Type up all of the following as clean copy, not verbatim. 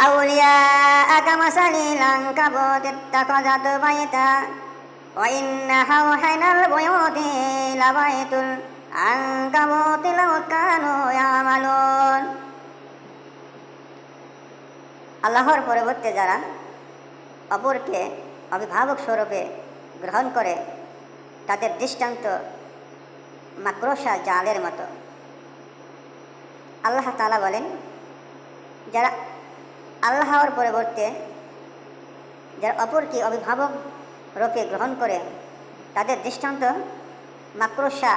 أولياء كمثل العنكبوت اتخذت بيتا وإن أوحين البيوت لبيت العنكبوت لو كانوا يعملون। আল্লাহর পরিবর্তে যারা অপরকে অভিভাবক স্বরূপে গ্রহণ করে তাদের দৃষ্টান্ত মাকড়সা জালের মতো। আল্লাহ তাআলা বলেন, যারা আল্লাহর পরিবর্তে যারা অপরকে অভিভাবক রূপে গ্রহণ করে তাদের দৃষ্টান্ত মাকড়সা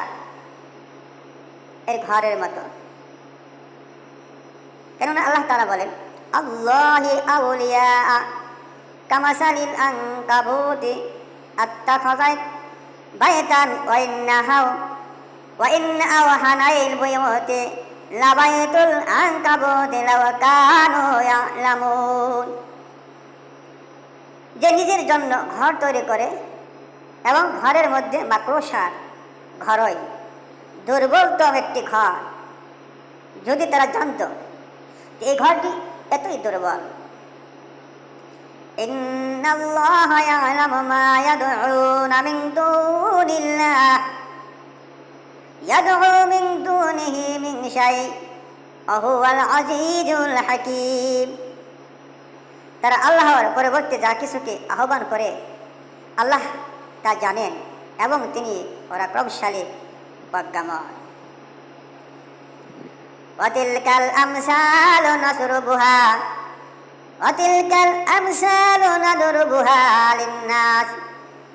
এর ঘরের মতো। কেননা আল্লাহ তাআলা বলেন, আল্লাহি আউলিয়া কামাসালিল আনকাবুতি আত্তাখাযাত বাইতান ওয়া ইন্না আওহানাইল বুয়ুতি লাবাইতুল আনকাবুতি লাও কানু ইয়ালামুন। যে নিজের জন্য ঘর তৈরি করে এবং ঘরের মধ্যে মাকড়সার ঘরই দুর্বলতম একটি ঘর, যদি তারা জানত এই ঘরটি এতই দুর্বল। ইন্নাল্লাহা ইয়ালামু মা ইয়াদউনা মিন দুনিল্লাহ ইয়াদউ মিন দুনিহি মিন শাই ওয়া হুয়াল আজিজুল হাকীম। তারা আল্লাহর পরিবর্তে যা কিছুকে আহ্বান করে আল্লাহ তা জানেন এবং তিনি পরাক্রমশালী প্রজ্ঞাময়। ওয়াতিলকাল আমসালু নাদরুবুহা লিন্নাস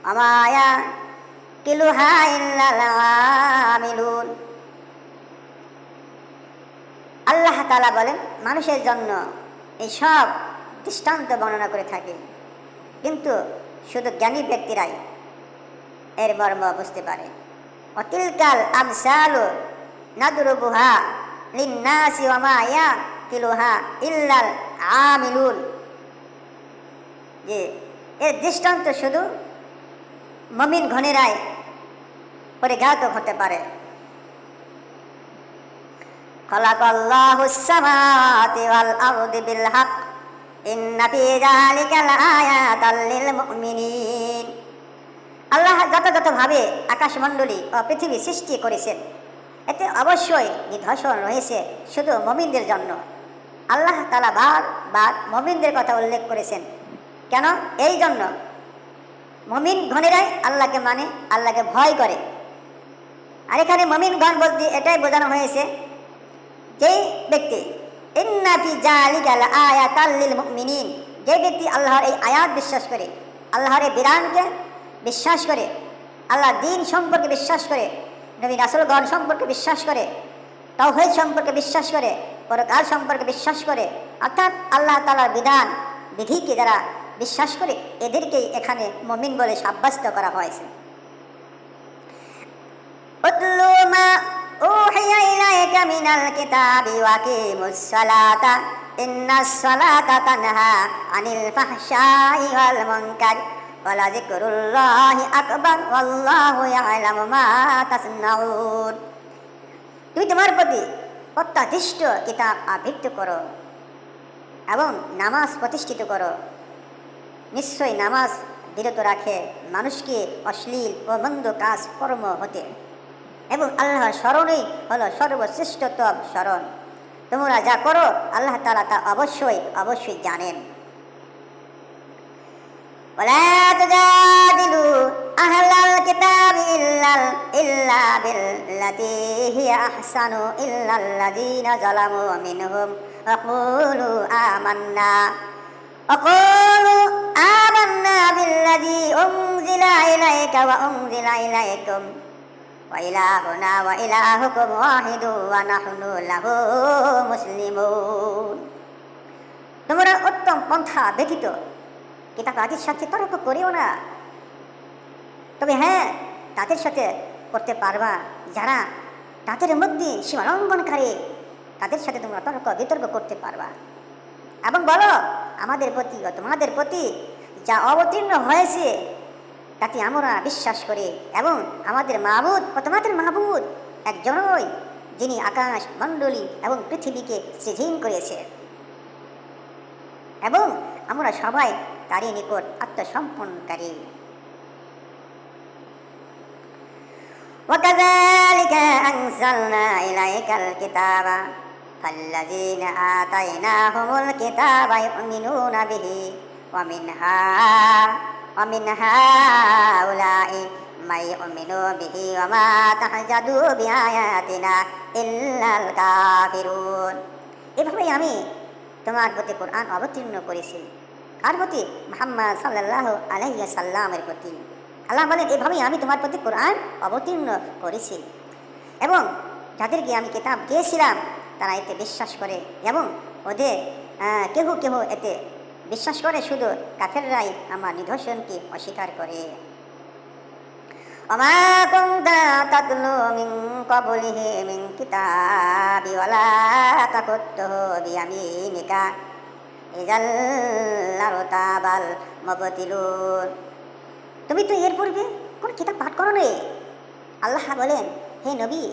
ওয়া মা ইয়াকিলুহা ইল্লাল আমিলুন। আল্লাহ তাআলা বলেন, মানুষের জন্য এই সব দৃষ্টান্ত বর্ণনা করে থাকে, কিন্তু শুধু জ্ঞানী ব্যক্তিরাই এর মর্ম বুঝতে পারে। ওয়াতিলকাল আমসালু নাদরুবুহা লিন্নাসি ওয়া মা ইয়াকিলুহা ইল্লাল আমিলুন। যে এর দৃষ্টান্ত শুধু মুমিন ঘনেরাই পরিজ্ঞাত হতে পারে। খালাকাল্লাহুস সামাওয়াতি ওয়াল আরদি বিল হক ইন্না ফি যালিকা লাআয়াতাল লিল মুমিনিন। আল্লাহ যথাযথভাবে আকাশমণ্ডলী ও পৃথিবী সৃষ্টি করেছেন, এতে অবশ্যই নিদর্শন রয়েছে শুধু মুমিনদের জন্য। আল্লাহ তাআলা বারবার মুমিনদের কথা উল্লেখ করেছেন। কেন? এই জন্য মুমিন গণেরাই আল্লাহকে মানে, আল্লাহকে ভয় করে। আর এখানে মুমিন গণ বলতে এটাই বোঝানো হয়েছে, যেই ব্যক্তি ইন্না ফি যালিকা লাআয়াতাল লিল মুমিনিন, যে ব্যক্তি আল্লাহর এই আয়াত বিশ্বাস করে, আল্লাহর এই বিধানকে বিশ্বাস করে, আল্লাহর দ্বীন সম্পর্কে বিশ্বাস করে, নবী রাসূলগণ সম্পর্কে বিশ্বাস করে, তাওহীদ সম্পর্কে বিশ্বাস করে, পরকাল সম্পর্কে বিশ্বাস করে, অর্থাৎ আল্লাহ তাআলার বিধান বিধিকে যারা বিশ্বাস করে এদেরকেই এখানে মুমিন বলে সাব্যস্ত করা হয়েছে। উতলু মা উহিয়া ইলাইকা মিনাল কিতাবি ওয়া আকিমুস সালাতা ইন্নাস সালাতা তানহা আনিল ফাহশাই ওয়াল মুনকার ওয়া লাযিকরুল্লাহি আকবার ওয়াল্লাহু ইয়ালামু মা তাসনাউন। তুমি তোমার প্রতি অত্যাদিষ্ট কিতাব আবৃত্তি করো এবং নামাজ প্রতিষ্ঠিত করো। নিশ্চয়ই নামাজ বিরত রাখে মানুষকে অশ্লীল ও মন্দ কাজ কর্ম হতে, এবং আল্লাহর স্মরণই হলো সর্বশ্রেষ্ঠতম স্মরণ। তোমরা যা করো আল্লাহ তাআলা তা অবশ্যই অবশ্যই জানেন। ওয়ালা তুজাদিলু আহলাল কিতাবি ইল্লা বিল্লাতী হিয়া আহসানু ইল্লাল্লাযীনা যালামু মিনহুম ওয়াকুলু আমান্না বিল্লাযী উনজিলা ইলাইকা ওয়া উনজিলা ইলাইকুম ওয়া ইলাহুনা ওয়া ইলাহুকুম ওয়াহিদু ওয়া নাহনু লাহু মুসলিমুন। তোমরা উত্তম পন্থা ব্যতীত কিতাব আদির সাথে তর্ক করিও না। তবে হ্যাঁ, তাদের সাথে করতে পারবা যারা তাদের মধ্যে সীমালঙ্ঘনকারী, তাদের সাথে তোমরা তর্ক বিতর্ক করতে পারবা এবং বলো, আমাদের প্রতি ও তোমাদের প্রতি যা অবতীর্ণ হয়েছে তাতে আমরা বিশ্বাস করি, এবং আমাদের মাবুদ ও তোমাদের মাবুদ একজনই, যিনি আকাশ মণ্ডলী এবং পৃথিবীকে সৃজন করেছে। এবং আমরা সবাই তারই নিকট আত্মসমর্পণকারী। وكذلك أنزلنا إليك الكتاب فالذين آتيناهم الكتاب يؤمنون به ومن هؤلاء من يؤمن به وما تهتد بآياتنا إلا الكافرون। এভাবেই আমি তোমার প্রতি কোরআন অবতীর্ণ করেছি। কার প্রতি? মুহাম্মদ সাল্লাল্লাহু আলাইহি ওয়াসাল্লামের প্রতি। আল্লাহ বলেন, এভাবেই আমি তোমার প্রতি কোরআন অবতীর্ণ করেছি এবং যাদেরকে আমি কিতাব দিয়েছিলাম তারা এতে বিশ্বাস করে এবং ওদের কেহ কেহ এতে বিশ্বাস করে, শুধু কাফেররাই আমার নিদর্শনকে অস্বীকার করে। ওমা কুনতা তাতলু মিন ক্বাবলিহি মিন কিতাবি ওয়ালা তাকুতুহু বিয়ামিনিকা ইযাল লারতাবাল মুবতিলুন। তুমি তো এর পূর্বে কোনো কিতাব পাঠ করো নি। আল্লাহ বলেন, হে নবী,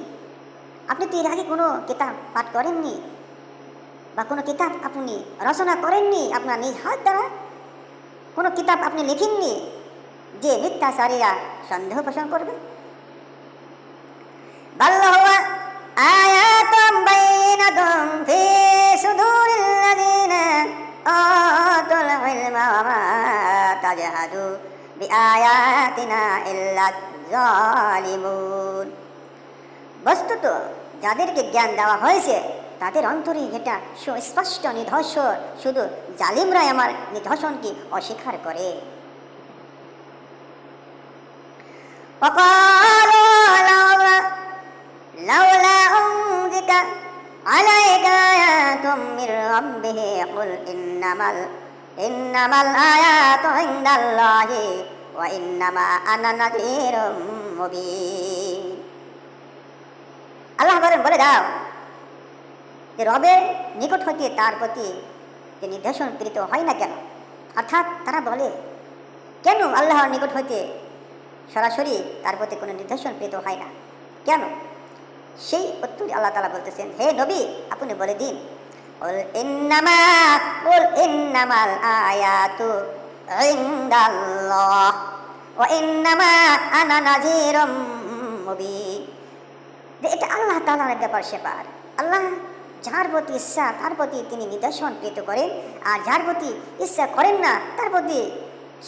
আপনি তো এর আগে কোনো কিতাব পাঠ করেননি বা কোনো কিতাব আপনি রচনা করেননি, আপনার নিজ হাত দ্বারা কোনো কিতাব আপনি লিখেননি যে মিথ্যাচারীরা সন্দেহ পোষণ করবে। বাল হুয়া আয়াতুম বাইনাতুম ফি সুদুরিল লাযিনা আতুল ইলমা ওয়া মা তাজহাদু বিআয়াতিনা ইল্লা যালিমুন। বস্তুত যাদেরকে জ্ঞান দেওয়া হয়েছে তাদের অন্তরে এটা সুস্পষ্ট নিদর্শন, শুধু জালিমরাই আমার নিদর্শনকে অস্বীকার করে। লাউলা উনজিলা আলাইকা আয়াতুম মির রাব্বিহি কুল ইন্নামাল আয়াতু ইনদাল্লাহি ওয়া ইন্নামা আনা নাযীরুম মুবিন। আল্লাহ বলে দাও যে রবের নিকট হইতে তার প্রতি যে নির্দেশন প্রেরিত হয় না কেন, অর্থাৎ তারা বলে কেন আল্লাহর নিকট হইতে সরাসরি তার প্রতি কোনো নির্দেশন প্রেরিত হয় না কেন? সেই উত্তরে আল্লাহ তাআলা বলতেছেন, হে নবী, আপনি বলে দিন, কুল ইন্নামাল আয়াতু ইনদাল্লাহ ওয়া ইন্নামা আনা নাযীরুম মুবিন। এটা আল্লাহ তাআলার ব্যাপার স্যাপার। আল্লাহ যার প্রতি ইচ্ছা তার প্রতি তিনি নিদর্শন প্রেরিত করেন, আর যার প্রতি ইচ্ছা করেন না তার প্রতি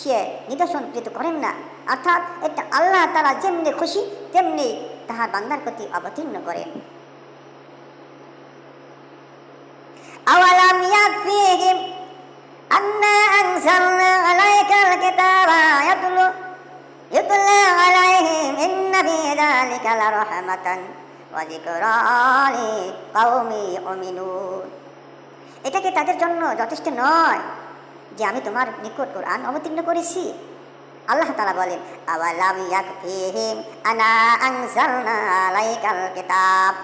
সে নিদর্শন প্রেরিত করেন না। অর্থাৎ এটা আল্লাহ তাআলা যেমনি খুশি তেমনি তাহার বান্দার প্রতি অবতীর্ণ করেন। আওয়ালাম ইয়াকফিহিম আন্না আনজালনা আলাইকাল কিতাবা ইউতলা আলাইহিম ইন্না ফি যালিকা লারাহমাতান ওয়া যিকরা লিকাওমি ইউমিনুন। এটা কি তাদের জন্য যথেষ্ট নয় যে আমি তোমার নিকট কোরআন অবতীর্ণ করেছি? আল্লাহ তাআলা বলেন, আওয়ালাম ইয়াকফিহিম আনা আনজালনা আলাইকাল কিতাব।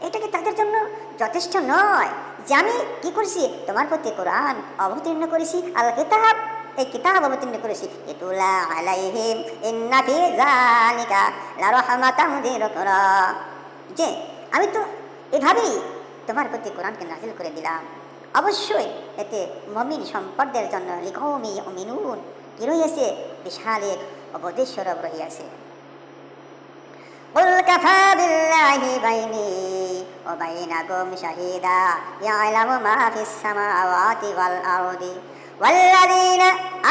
এটা কি তাদের জন্য যথেষ্ট নয় যে আমি কি করেছি? তোমার প্রতি কোরআন অবতীর্ণ করেছি, আল কিতাব, এই কিতাব অবতীর্ণ করেছি। ইতুলা আলাইহিম ইন্না ফি যালিকা লারাহমাতান যিকরা, যে আমি তো এভাবেই তোমার প্রতি কোরআনকে নাযিল করে দিলাম। অবশ্যই এতে মুমিন সম্প্রদায়ের জন্য লিকাওমি ইউমিনুন কি রয়েছে? বিশাল এক উপদেশ স্বরূপ রহিয়াছে। কুল কাফা বিল্লাহি বাইনি ওয়া বাইনাকুম শাহিদা ইয়ালামু মা ফিস সামাওয়াতি ওয়াল আরদি ওয়াল্লাযীনা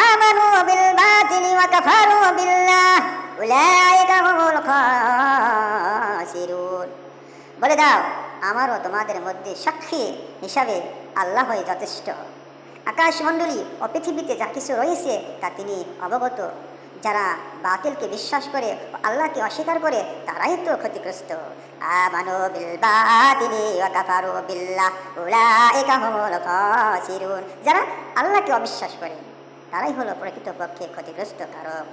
আমানু বিল বাতিলি ওয়া কাফারু বিল্লাহ উলাইকা হুমুল খাসিরুন। বলে দাও, আমারও তোমাদের মধ্যে সাক্ষী হিসাবে আল্লাহই যথেষ্ট। আকাশমণ্ডলী ও পৃথিবীতে যা কিছু রয়েছে তা তিনি অবগত। যারা বাতিলকে বিশ্বাস করে ও আল্লাহকে অস্বীকার করে তারাই তো ক্ষতিগ্রস্ত। আমানু বিল বাতিলি ওয়া কাফারু বিল্লাহ উলাইকা হুমুল খাসিরুন। যারা আল্লাহকে অবিশ্বাস করে তারাই হলো প্রকৃতপক্ষে ক্ষতিগ্রস্ত কারক।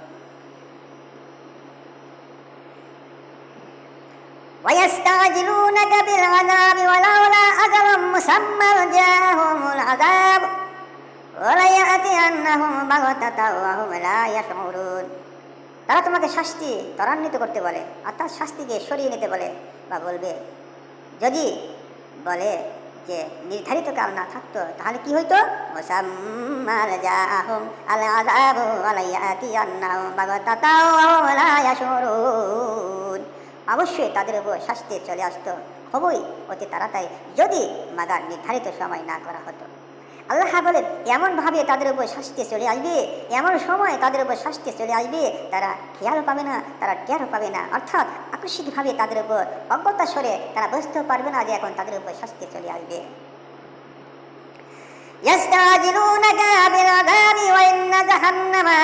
ويستعجلونك بالعذاب ولولا أجل مسمى جاءهم العذاب وليأتينهم بغتة وهم لا يشعرون। তারা তোমাকে শাস্তি ত্বরান্বিত করতে বলে, অর্থাৎ শাস্তিকে সরিয়ে নিতে বলে বা বলবে, যদি বলে যে নির্ধারিত কাল না থাকতো তাহলে কি হইতো? মুসাম্মাল জাআহুম আল আযাবু আলাইয়াতিয়ান্নাহুম বাগতাতাও ওয়া লা ইয়াশুরুন, অবশ্যই তাদের উপর শাস্তি চলে আসতো হবই অতি তাড়াতাড়ি যদি মাগার নির্ধারিত সময় না করা হতো। আল্লাহ বলেন এমনভাবে তাদের উপর শাস্তি চলে আসবে, এমন সময় তাদের উপর শাস্তি চলে আসবে তারা খেয়ালও পাবে না, তারা টেরও পাবে না, অর্থাৎ আকস্মিকভাবে তাদের উপর অজ্ঞতা সরে তারা বুঝতেও পারবে না যে এখন তাদের উপর শাস্তি চলে আসবে। ইয়াস্তাজিলুনাকা বিল আযাবি ওয়া ইন্না জাহান্নামা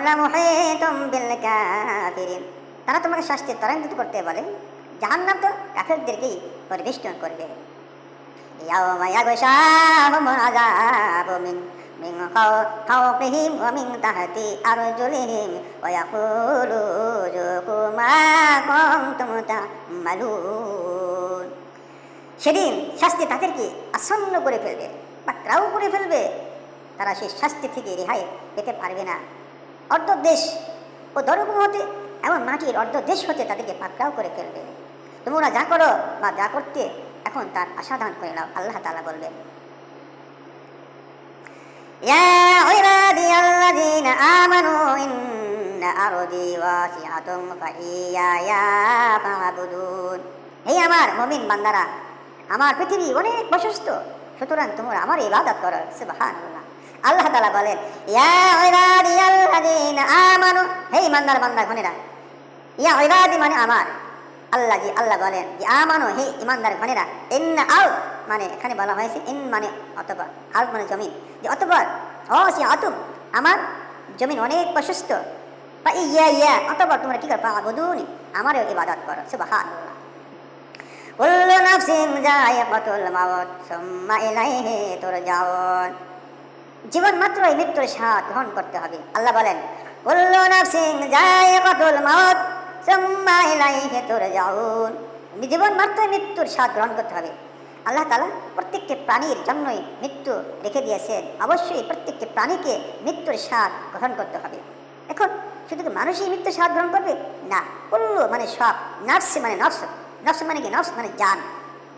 লামুহীতুম বিল কাফিরিন, তারা তোমাকে শাস্তি ত্বরান্বিত করতে বলে, জাহান্নাম তো কাফেরদেরকেই পরিবেষ্টন করবে। ইয়াওমা ইয়াগশাহুমুল আযাবু মিন ফাওকিহিম ওয়া মিন তাহতি আরজুলিহিম ওয়া ইয়াকুলু যুকু মা কুনতুম তা'মালুন, সেদিন শাস্তি তাদেরকে আসন্ন করে ফেলবে, পাকড়াও করে ফেলবে, তারা সেই শাস্তি থেকে রেহাই পেতে পারবে না। অর্ধদেশ ও দরগম হতে এমন মাটির অর্ধদেশ হতে তাদেরকে পাকড়াও করে ফেলবে। তোমরা যা করো বা যা করতে এখন তার আশাদান করে নাও। আল্লাহ তাআলা বলবেন, ইয়া ইবাদিয়াল্লাযীনা আমানু ইন্না আরদি ওয়াসিআতুন ফাইয়ায়া ফা'বুদুন, হে আমার মুমিন বান্দারা, আমার পৃথিবী অনেক প্রশস্ত, সুতরাং তোমরা আমার ইবাদত করো। সুবহানাল্লাহ। আল্লাহ তাআলা বলেন, ইয়া ইবাদিয়াল্লাযীনা আমানু, হে ইমানদার বান্দাগণেরা, ইয়া ইবাদি মানে আমার, আল্লাহ জি আল্লাহ বলেন যে আমানো, হে ইমানদার গণেরা, ইন্না আল মানে এখানে বলা হয়েছে ইন মানে অতঃপর, আল মানে জমিন, যে অতঃপর ওয়াসিআতুন আমার জমিন অনেক প্রশস্ত, বা ইয়া ইয়া অতঃপর তোমরা কি করো? ফা'বুদুনি আমারও ইবাদত করো। সুবহানাল্লাহ। কুল্লু নাফসিন যায়িকাতুল মাউত সুম্মা ইলাইহি তুরজাউন, জীবন মাত্রই মৃত্যুর স্বাদ গ্রহণ করতে হবে। আল্লাহ বলেন, কুল্লু নাফসিন যায়িকাতুল মাউত সুম্মা ইলাইহি তুরজাউন, জীবন মাত্রই মৃত্যুর স্বাদ গ্রহণ করতে হবে। আল্লাহ তাআলা প্রত্যেকটি প্রাণীর জন্যই মৃত্যু রেখে দিয়েছেন, অবশ্যই প্রত্যেকটি প্রাণীকে মৃত্যুর স্বাদ গ্রহণ করতে হবে। এখন শুধু কি মানুষই মৃত্যুর স্বাদ গ্রহণ করবে? না, কুল্লু মানে সব, নাফস মানে নফস, নফস মানে কি? নফস মানে জান,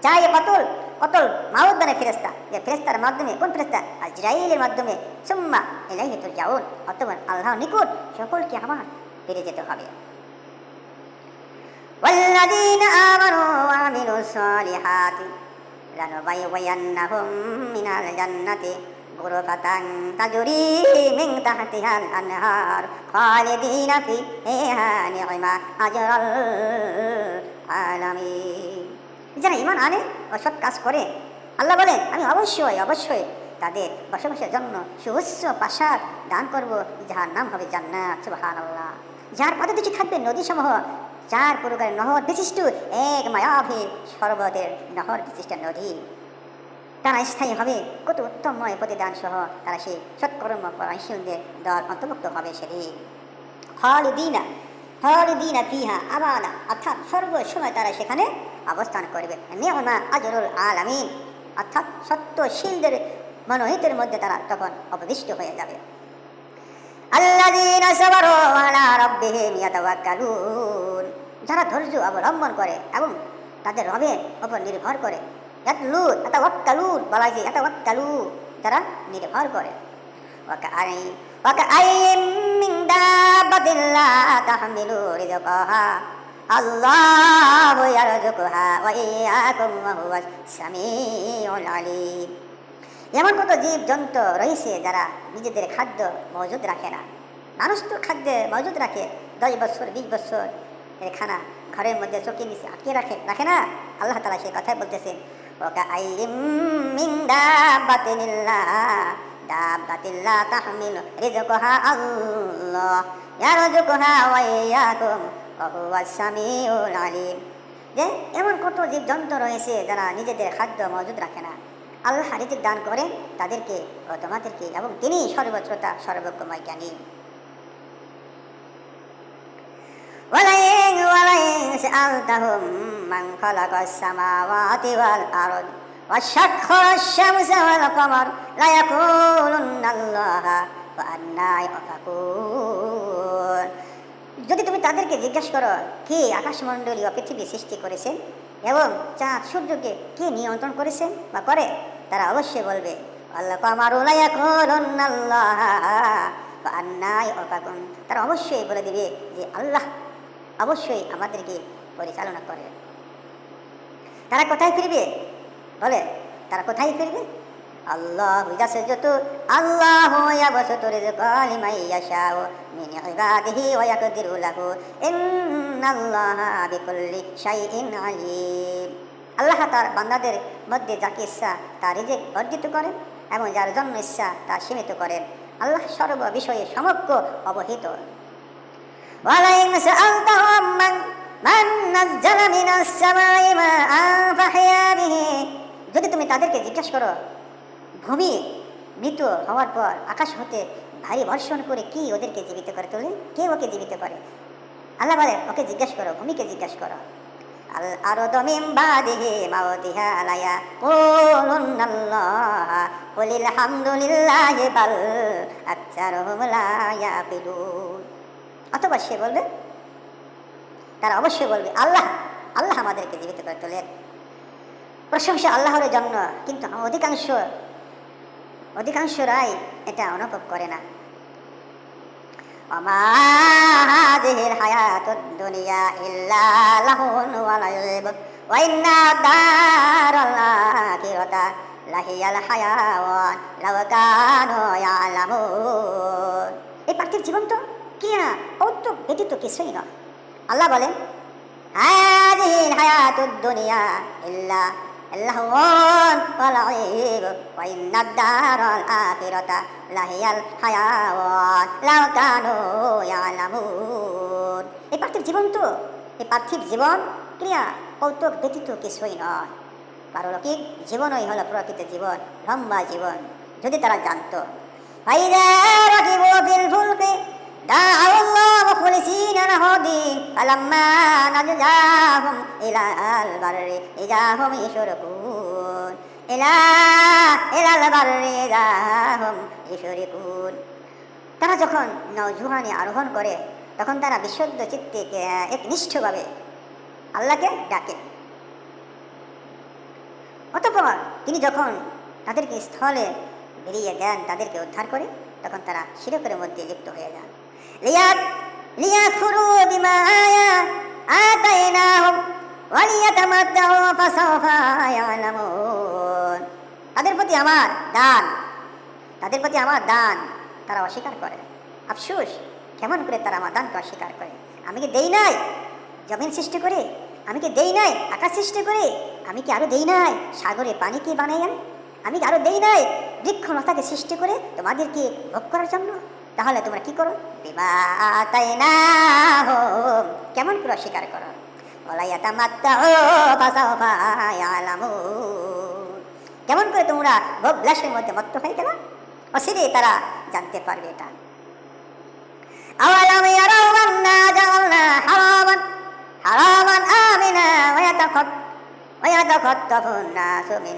যায়িকাতুল কতল মাউত মানে ফেরেশতা, যে ফেরেশতার মাধ্যমে, কোন ফেরেশতা? আজরাইলের মাধ্যমে, সুম্মা ইলাইহি তুরজাউন, অতঃপর আল্লাহর নিকট সকলকে আমার ফিরে যেতে হবে। والذين آمنوا وعملوا الصالحات لنبوئنهم من الجنة غرفة تجري من تحتها الأنهار خالدين فيها نعم أجر العالمين, যারা ঈমান আনে ও সৎ কাজ করে আল্লাহ বলেন আমি অবশ্যই অবশ্যই তাদের বসবাসের জন্য সুউচ্চ প্রাসাদ দান করব, যার নাম হবে জান্নাত। সুবহানাল্লাহ। যার পদদেশে থাকবে নদীসমূহ, চার প্রকারের নহর বিশিষ্ট এক মায়াভী সর্বতের নহর বিশিষ্ট নদী, তারা স্থায়ী হবে কত উত্তমময় প্রতিদান সহ, তারা সেই সৎকর্ম পরায়ণশীলদের দল অন্তর্ভুক্ত হবে সেদিন। খালিদিনা ফিহা আবাদা, অর্থাৎ সর্বসময় তারা সেখানে অবস্থান করবে। নি'মা আজরুল আলামিন, অর্থাৎ সত্যশীলদের মনোহিতের মধ্যে তারা তখন অবদিষ্ট হয়ে যাবে। আল্লাযীনা সাবারু আলা রাব্বিহিম ইয়াতাওয়াক্কালুন, যারা ধৈর্য অবলম্বন করে এবং তাদের রবের উপর নির্ভর করে। ইয়াতাওয়াক্কালুন বলা হয়েছে, ইয়াতাওয়াক্কালু যারা নির্ভর করে। ওয়াকাআইয়িম মিন দাব্বাতিন লা তাহমিলু রিজকাহা আল্লাহু ইয়ারযুকুহা ওয়া ইয়্যাকুম ওয়া হুয়াস সামিউল আলীম, এমন কত জীব জন্তু রয়েছে যারা নিজেদের খাদ্য মজুদ রাখে না। মানুষ তো খাদ্য মজুদ রাখে, 10 বছর 20 বছর এর খানা ঘরের মধ্যে চোখের নিচে আটকে রাখে না। আল্লাহ তাআলা সেই কথাই বলতেছেন, ওয়াকাআইয়িম মিন দাব্বাতিন লা তাহমিলু রিজকাহা আল্লাহ ইয়ারযুকুহা ওয়া ইয়্যাকুম ওয়া হুয়াস সামিউল আলীম, যে এমন কত জীব জন্তু রয়েছে যারা নিজেদের খাদ্য মজুদ রাখে না। আল্লাহ রিজিক দান করেন তাদেরকে ও তোমাদেরকে, এবং তিনি সর্বশ্রোতা সর্বজ্ঞময় জ্ঞানী। ওয়ালাইন সাআলতাহুম মান খালাকাস সামাওয়াতি ওয়াল আরদ ওয়া সাখখারাশ শামসা ওয়াল কমার লা ইয়াকুলুন্নাল্লাহা ওয়া আন্না ইউফাকুন, যদি তুমি তাদেরকে জিজ্ঞাসা করো কে আকাশমণ্ডলী ও পৃথিবী সৃষ্টি করেছেন, এবং চাঁদ সূর্যকে কে নিয়ন্ত্রণ করেছেন বা করে? তারা অবশ্যই বলবে আল্লাহ কামারুলাইয়া করুনাল্লাহ আন্নাই অকাকুন। তারা অবশ্যই বলে দিবে যে আল্লাহ অবশ্যই আমাদেরকে পরিচালনা করে। তারা কোথায় ফিরবে? বলে তারা কোথায় ফিরবে? আল্লাহু ইয়াসজুদু আল্লাহু ইয়াবসুতু রিজকা লিমান ইয়াশাউ মিন ইবাদিহি ওয়া ইয়াকদিরু লাহু ইন্নাল্লাহা বিকুল্লি শাইইন আলিম। আল্লাহ তার বান্দাদের মধ্যে যাকে ইচ্ছা তার রিজিক বর্ধিত করেন এবং যার জন্য ইচ্ছা তা সীমিত করেন। আল্লাহ সর্ব বিষয়ে সমগ্র অবহিত। ওয়ালাইন সাআলতাহুম মান নাযালা মিনাস সামাই মাআন ফাহিয়া বিহি, যদি তুমি তাদেরকে জিজ্ঞাসা করো ভূমি মৃত হওয়ার পর আকাশ হতে ভারী বর্ষণ করে কি ওদেরকে জীবিত করে তোলে? কে ওকে জীবিত করে? আল্লাহ বলে ওকে জিজ্ঞাসা করো, ভূমিকে জিজ্ঞাসা করো। আল আরদু মিন বাদিহি মাউতিহা লা ইয়াকুলুনাল্লাহ কুলিল হামদুলিল্লাহি বাল আকসারুহুম লা ইয়াকিলুন। অতঃপর সে বলবে, তারা অবশ্যই বলবে আল্লাহ আল্লাহ আমাদেরকে জীবিত করে তোলেন, প্রশংসা আল্লাহর জন্য, কিন্তু অধিকাংশরাই এটা অনুভব করে না। ওমা হাযিহিল হায়াতুদ দুনিয়া ইল্লা লাহুন ওয়া লাইব ওয়া ইন্না দারাল আখিরাতা লাহিয়াল হায়াওয়ান লাও কানু ইয়ালামুন। এই পার্থিব জীবন তো কি না, কৌতুক ব্যতীত কিছুই নয়। আল্লাহ বলেন হাযিহিল হায়াতুদ দুনিয়া ইল্লা লাহুন ওয়া লাইব ওয়া ইন্না দারাল আখিরাতা লাহিয়াল হায়াওয়ান লাও কানু ইয়ালামুন। এই পার্থিব জীবন তো, এই পার্থিব জীবন ক্রিয়া কৌতুক ব্যতীত কিছুই নয়। পারলৌকিক জীবনই হলো প্রকৃত জীবন, লম্বা জীবন, যদি তারা জানতো। ফাইযা রাকিবু ফিল ফুলকি দা'আল্লাহ মুখলিসিনা লাহুদ্দিন ফালাম্মা নাজাহুম ইলাল বাররি ইজাহুম ইশরিকুন ইলাল বাররি ইজাহুম ইশরিকুন। তারা যখন নৌজোয়ানে আরোহণ করে তখন তারা বিশুদ্ধ চিত্তে একনিষ্ঠভাবে আল্লাহকে ডাকে। অতঃপর তিনি যখন তাদেরকে স্থলে বেরিয়ে দেন, তাদেরকে উদ্ধার করে, তখন তারা শিরকের মধ্যে লিপ্ত হয়ে যান। লিয়াকফুরু বিমা আতাইনাহুম ওয়া লিয়াতামাত্তাউ ফাসাওফা ইয়ালামুন। তাদের প্রতি আমার দান তারা অস্বীকার করে। আফসোস, কেমন করে তারা আমার দানকে অস্বীকার করে? আমি কি দেই নাই জমিন সৃষ্টি করে? আমি কি দেই নাই আকাশ সৃষ্টি করে? আমি কি আরো দেই নাই সাগরে পানি কি বানাইয়া? আমি কি আরো দেই নাই বৃক্ষলতাকে সৃষ্টি করে তোমাদেরকে ভোগ করার জন্য? তাহলে তোমরা কি করো? বিমা আতাইনাহুম, কেমন করে অস্বীকার করো? ওয়ালা ইয়াতামাত্তাউ ফাসাওফা ইয়ালামুন, কেমন করে তোমরা ভোগ বিলাসের মধ্যে মত্ত হয়ে গেল? অচিরেই তারা জানতে পারবে এটা। আওয়ালাম ইয়ারাউ আন্না জাআলনা হারামান আমিনা ওয়া ইয়াতাখাত্তাফুন নাসু মিন